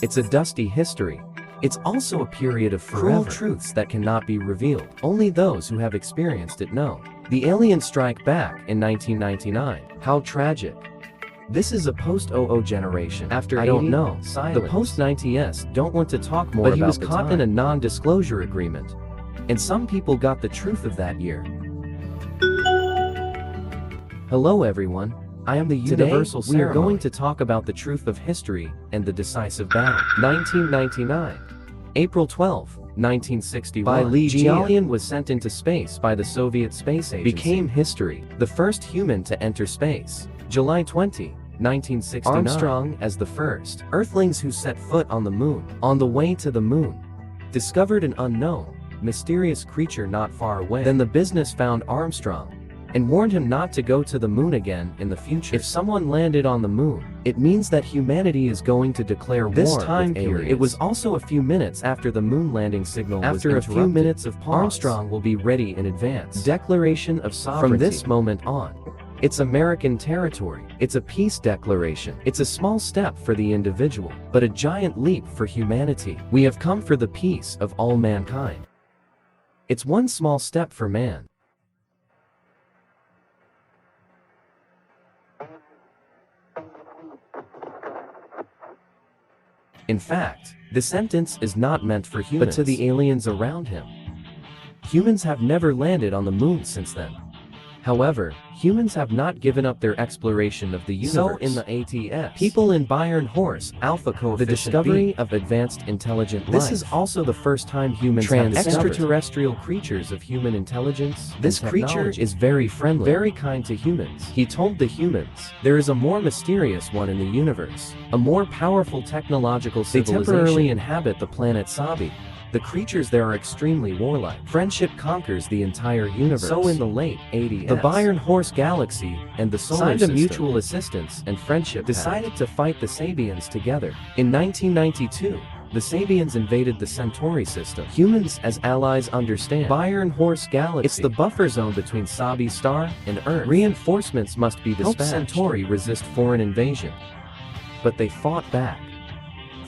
It's a dusty history. It's also a period of cruel truths that cannot be revealed. Only those who have experienced it know. The aliens strike back in 1999. How tragic. This is a post-00 generation. After I don't know, the post-90s don't want to talk more about it. But he was caught in a non-disclosure agreement. And some people got the truth of that year. Hello everyone, I am the Universal Ceremony. We are going to talk about the truth of history and the decisive battle. 1999. April 12, 1961. By Li Jialian was sent into space by the Soviet Space Agency. Became history. The first human to enter space. July 20, 1969. Armstrong as the first. Earthlings who set foot on the moon. On the way to the moon. Discovered an unknown, mysterious creature not far away. Then the business found Armstrong and warned him not to go to the moon again in the future. If someone landed on the moon, it means that humanity is going to declare war. This time period, it was also a few minutes after the moon landing signal was interrupted. After a few minutes of pause, Armstrong will be ready in advance. Declaration of sovereignty. From this moment on, it's American territory. It's a peace declaration. It's a small step for the individual, but a giant leap for humanity. We have come for the peace of all mankind. It's one small step for man. In fact, the sentence is not meant for humans, but to the aliens around him. Humans have never landed on the moon since then. However, humans have not given up their exploration of the universe. So in the ATS, people in Bayern Horse, alpha coefficient the discovery of advanced intelligent life. This is also the first time humans have discovered extraterrestrial creatures of human intelligence. This creature is very friendly, very kind to humans. He told the humans, there is a more mysterious one in the universe, a more powerful technological civilization. They temporarily inhabit the planet Sabi. The creatures there are extremely warlike. Friendship conquers the entire universe. So in the late 80s, the Bayern Horse Galaxy and the solar system signed a mutual assistance and friendship decided to fight the Sabians together. In 1992, the Sabians invaded the Centauri system. Humans as allies understand Bayern Horse Galaxy. It's the buffer zone between Sabi star and Earth. Reinforcements must be dispatched. Help Centauri resist foreign invasion. But they fought back.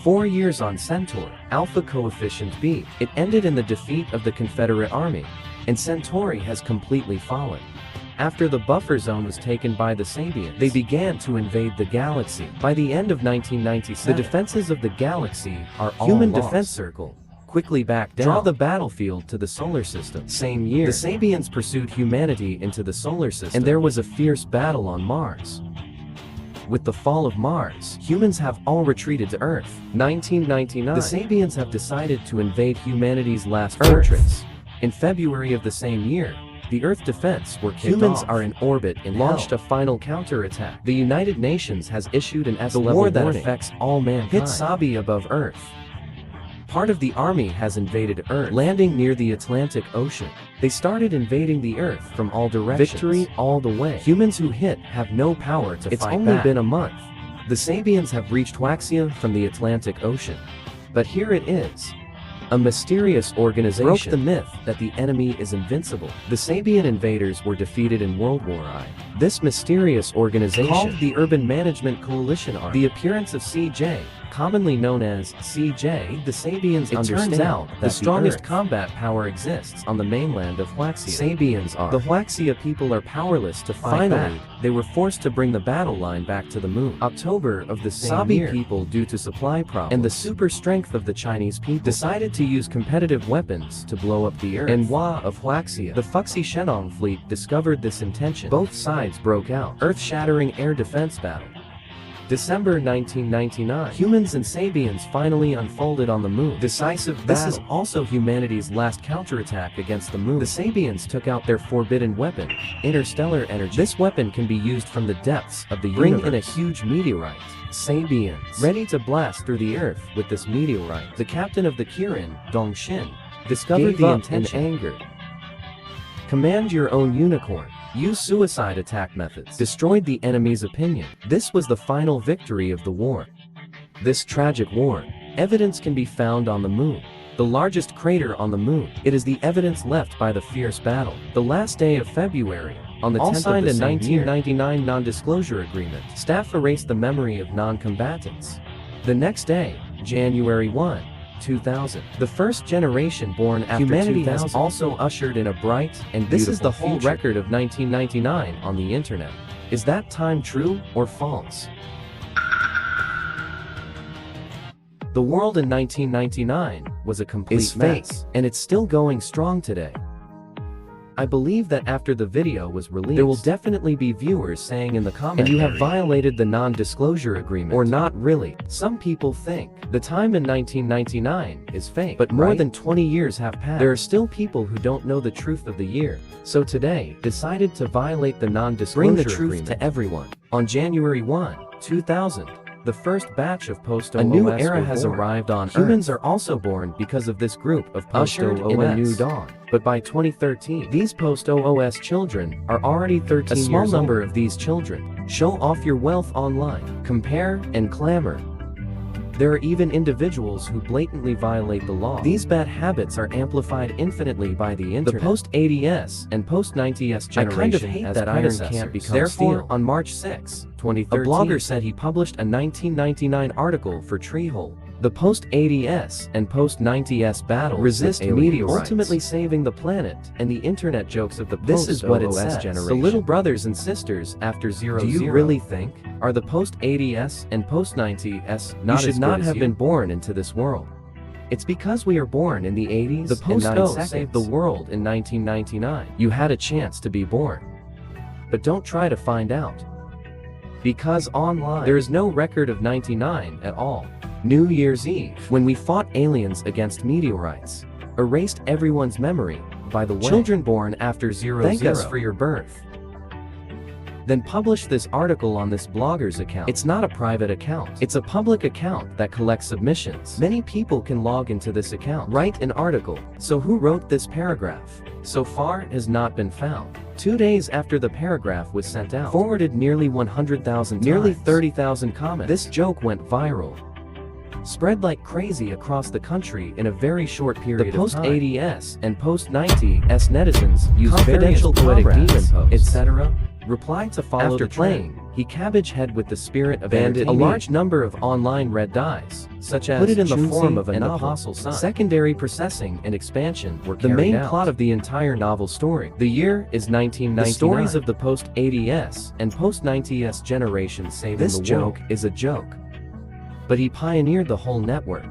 4 years on Centaur, Alpha Coefficient B, it ended in the defeat of the Confederate Army, and Centauri has completely fallen. After the buffer zone was taken by the Sabians, they began to invade the galaxy. By the end of 1997, the defenses of the galaxy are all Human lost. Defense Circle quickly back down. Draw the battlefield to the solar system. Same year, the Sabians pursued humanity into the solar system, and there was a fierce battle on Mars. With the fall of Mars, humans have all retreated to Earth. 1999, the Sabians have decided to invade humanity's last fortress. In February of the same year, the Earth defense were kicked off. Humans are in orbit and launched a final counterattack. The United Nations has issued an S-level war that affects all mankind. Hit Sabi above Earth. Part of the army has invaded Earth, landing near the Atlantic Ocean. They started invading the Earth from all directions. Victory all the way. Humans who hit have no power to fight back. It's only been a month. The Sabians have reached Waxia from the Atlantic Ocean. But here it is. A mysterious organization broke the myth that the enemy is invincible. The Sabian invaders were defeated in World War I. This mysterious organization, called the Urban Management Coalition Army, the appearance of CJ, commonly known as CJ, the Sabians understand that the strongest combat power exists on the mainland of Waxia. Sabians are. The Waxia people are powerless to fight back. They were forced to bring the battle line back to the moon. October of the same year, Sabi people, due to supply problems and the super strength of the Chinese people, decided to use competitive weapons to blow up the Earth. In Hua of Waxia, the Fuxi Shenong fleet discovered this intention. Both sides broke out. Earth-shattering air defense battle. December 1999, humans and Sabians finally unfolded on the moon. Decisive battle. This is also humanity's last counterattack against the moon. The Sabians took out their forbidden weapon, interstellar energy. This weapon can be used from the depths of the universe. Bring in a huge meteorite. Sabians, ready to blast through the Earth with this meteorite. The captain of the Kirin, Dongxin, discovered the intention and angered. Command your own unicorn. Use suicide attack methods. Destroyed the enemy's opinion. This was the final victory of the war. This tragic war. Evidence can be found on the moon. The largest crater on the moon. It is the evidence left by the fierce battle. The last day of February, on the 10th signed a 1999 non-disclosure agreement. Staff erased the memory of non-combatants. The next day, January 1, 2000. The first generation born after humanity 2000 has also ushered in a bright and this is the whole future. Record of 1999 on the internet. Is that time true or false? The world in 1999 was a complete mess, and it's still going strong today. I believe that after the video was released, there will definitely be viewers saying in the comments, and you have violated the non-disclosure agreement, or not really. Some people think the time in 1999 is fake, but more than 20 years have passed. There are still people who don't know the truth of the year, so today decided to violate the non-disclosure agreement. Bring the truth to everyone. On January 1, 2000, the first batch of post-OOS a new era has arrived on Earth. Humans are also born because of this group of post-OOS in a new dawn. But by 2013, these post-OOS children are already 13 years old. A small number of these children show off your wealth online, compare and clamor. There are even individuals who blatantly violate the law. These bad habits are amplified infinitely by the internet. The post-80s and post-90s generation I kind of hate that iron can't become Therefore, steel. On March 6, 2013, a blogger said he published a 1999 article for Treehole. The post-80s and post-90s battle resist meteorites, ultimately saving the planet, and the internet jokes of the post-OOS generation. The little brothers and sisters after 00. Do you really think are the post-80s and post-90s not you should not have been born into this world? It's because we are born in the 80s the post-OOS saved the world in 1999. You had a chance to be born. But don't try to find out. Because online, there is no record of 99 at all. New Year's Eve, when we fought aliens against meteorites, erased everyone's memory. By the way, children born after 00, thank us for your birth. Then publish this article on this blogger's account. It's not a private account. It's a public account that collects submissions. Many people can log into this account. Write an article. So who wrote this paragraph? So far, it has not been found. 2 days after the paragraph was sent out, forwarded nearly 100,000 times, nearly 30,000 comments. This joke went viral. Spread like crazy across the country in a very short period of time. The post-80s and post-90s netizens use confidential poetic demon posts, etc. Replied to follow after the playing, he cabbage head with the spirit of bandit. A large number of online red dyes, such as put it in the form of an apostle son. Secondary processing and expansion were carried out. The main plot of the entire novel story. The year is 1999. The stories of the post-80s and post-90s generations saving the world. This joke is a joke. But he pioneered the whole network.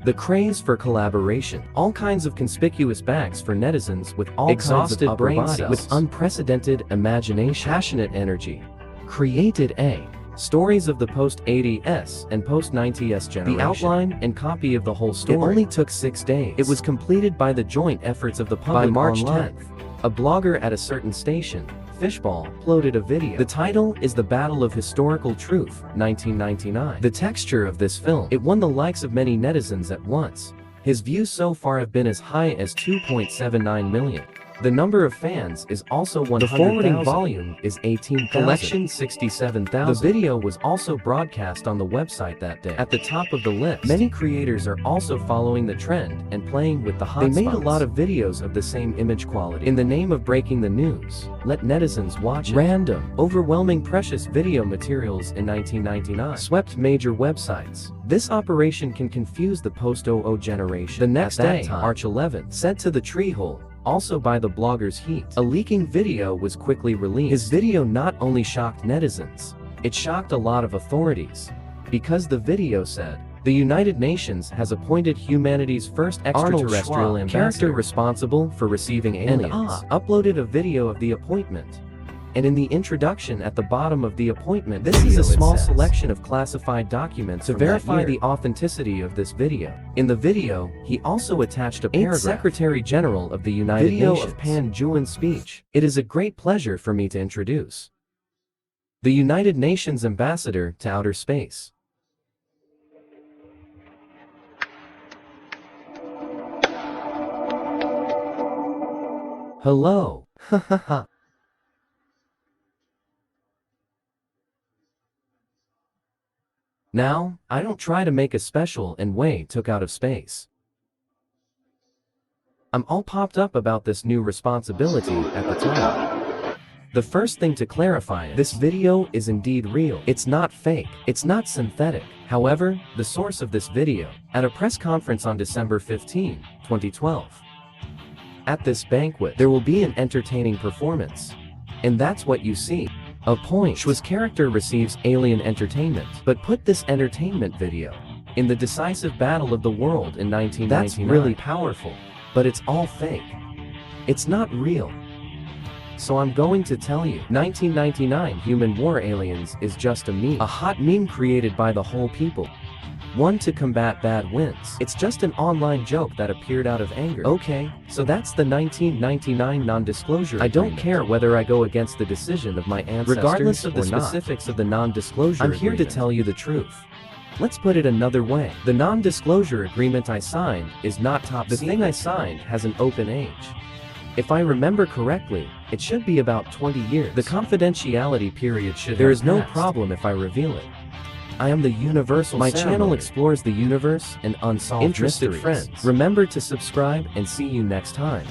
The craze for collaboration, all kinds of conspicuous bags for netizens with all exhausted kinds of brain cells, with unprecedented imagination, passionate energy, created a stories of the post-80s and post-90s generation. The outline and copy of the whole story. It only took 6 days. It was completed by the joint efforts of the public. By March 10th, a blogger at a certain station, Fishball, uploaded a video. The title is The Battle of Historical Truth, 1999. The texture of this film, it won the likes of many netizens at once. His views so far have been as high as 2.79 million. The number of fans is also 100,000. The forwarding volume is 18,000. Collection 67,000. The video was also broadcast on the website that day. At the top of the list, many creators are also following the trend and playing with the hotspots. They made a lot of videos of the same image quality. In the name of breaking the news, let netizens watch it. Random, overwhelming precious video materials in 1999 swept major websites. This operation can confuse the post-OO generation. The next day, March 11th, sent to the Treehole, also by the blogger's heat, a leaking video was quickly released. His video not only shocked netizens, it shocked a lot of authorities. Because the video said, the United Nations has appointed humanity's first extraterrestrial ambassador responsible for receiving aliens, uploaded a video of the appointment. And in the introduction at the bottom of the appointment, this is a small selection of classified documents to verify the authenticity of this video. In the video, he also attached a paragraph. Secretary General of the United Nations. Video of Pan-Juan speech. It is a great pleasure for me to introduce the United Nations Ambassador to Outer Space. Hello. Now, I don't try to make a special and way took out of space. I'm all popped up about this new responsibility at the time. The first thing to clarify is, this video is indeed real. It's not fake. It's not synthetic. However, the source of this video, at a press conference on December 15, 2012. At this banquet, there will be an entertaining performance. And that's what you see. A point. Schwa's character receives alien entertainment, but put this entertainment video in the decisive battle of the world in 1999. That's really powerful. But it's all fake. It's not real. So I'm going to tell you, 1999 Human War Aliens is just a meme. A hot meme created by the whole people. One to combat bad wins. It's just an online joke that appeared out of anger. Okay, so that's the 1999 non-disclosure agreement. I don't care whether I go against the decision of my ancestors regardless of the specifics of the non-disclosure agreement. I'm here to tell you the truth. Let's put it another way. The non-disclosure agreement I signed is not top secret. The thing I signed has an open age. If I remember correctly, it should be about 20 years. The confidentiality period should There is no problem if I reveal it. I am the universal My channel explores the universe and unsolved mysteries. Friends, remember to subscribe and see you next time.